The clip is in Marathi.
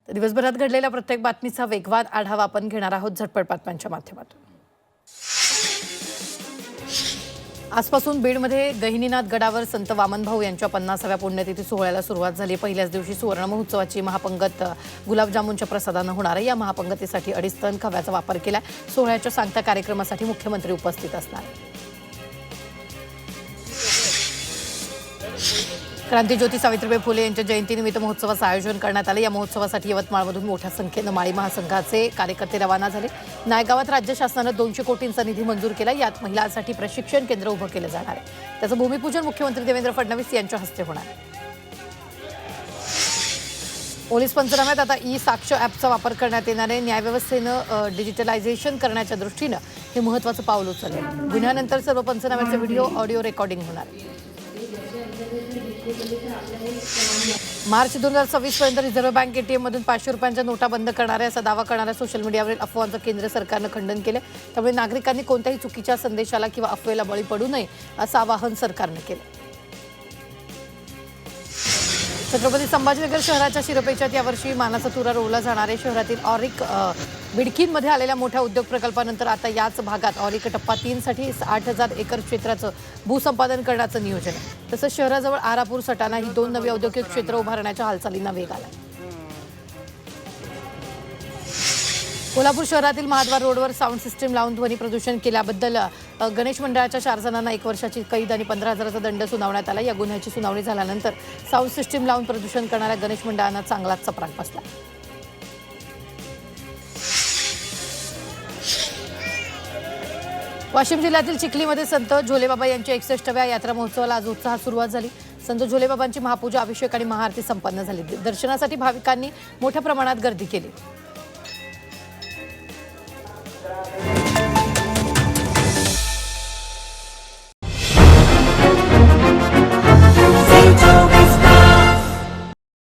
तर दिवसभरात घडलेल्या प्रत्येक बातमीचा वेगवान आढावा आपण घेणार आहोत झटपट बातम्यांच्या माध्यमातून। आजपासून बीडमध्ये गहिनीनाथ गडावर संत वामनभाऊ यांच्या 50व्या पुण्यतिथी सोहळ्याला सुरुवात झाली। पहिल्याच दिवशी सुवर्ण महोत्सवाची महापंगत गुलाबजामुनच्या प्रसादाने होणार आहे। या महापंगतीसाठी 2.5 टन खव्याचा वापर केला। सोहळ्याच्या सांगता कार्यक्रमासाठी मुख्यमंत्री उपस्थित असणार। क्रांतिज्योती सावित्रीबाई फुले यांच्या जयंतीनिमित्त महोत्सवाचं आयोजन करण्यात आले। या महोत्सवासाठी यवतमाळमधून मोठ्या संख्येने माळी महासंघाचे कार्यकर्ते रवाना झाले। नायगावात राज्य शासनाने 200 कोटींचा निधी मंजूर केला। यात महिलांसाठी प्रशिक्षण केंद्र उभं केलं जाणार आहे। त्याचं भूमिपूजन मुख्यमंत्री देवेंद्र फडणवीस यांच्या हस्ते होणार आहे। पोलीस पंचनाम्यात आता ई-साक्ष ॲपचा वापर करण्यात येणार आहे। न्यायव्यवस्थेनं डिजिटलायझेशन करण्याच्या दृष्टीनं हे महत्त्वाचं पाऊल उचलले। गुन्ह्यानंतर सर्व पंचनाम्याचे व्हिडिओ ऑडिओ रेकॉर्डिंग होणार आहे। मार्च 2026 पर्यंत रिझर्व्ह बँक एटीएम मधून 500 रुपयांच्या नोटा बंद करणार आहे असा दावा करणाऱ्या सोशल मीडियावरील अफवांचं केंद्र सरकारनं खंडन केलं। त्यामुळे नागरिकांनी कोणत्याही चुकीच्या संदेशाला किंवा अफवेला बळी पडू नये असं आवाहन सरकारनं केलं। छत्रपती संभाजीनगर शहराच्या शिरपेचात यावर्षी मानाचा तुरा रोवला जाणार आहे। शहरातील ऑरिक बिडकींमध्ये आलेल्या मोठ्या उद्योग प्रकल्पानंतर आता याच भागात ऑरिक टप्पा 3 साठी 8,000 एकर क्षेत्राचं भूसंपादन करण्याचं नियोजन आहे। तसंच शहराजवळ आरापूर सटाणा ही 2 नवी औद्योगिक क्षेत्र उभारण्याच्या हालचालींना वेग आला। कोल्हापूर शहरातील महाद्वार रोडवर साऊंड सिस्टीम लावून ध्वनी प्रदूषण केल्याबद्दल गणेश मंडळाच्या 4 जणांना 1 वर्षाची कैद आणि 15,000चा दंड सुनावण्यात आला। या गुन्ह्याची सुनावणी झाल्यानंतर साऊंड सिस्टीम लावून प्रदूषण करणाऱ्या गणेश मंडळांना चांगलाच चपराक बसला। वाशिम जिल्ह्यातील चिखलीमध्ये संत झोलेबाबा यांच्या 61व्या यात्रा महोत्सवाला आज उत्साहात सुरुवात झाली। संत झोलेबाबांची महापूजा, अभिषेक आणि महाआरती संपन्न झाली। दर्शनासाठी भाविकांनी मोठ्या प्रमाणात गर्दी केली।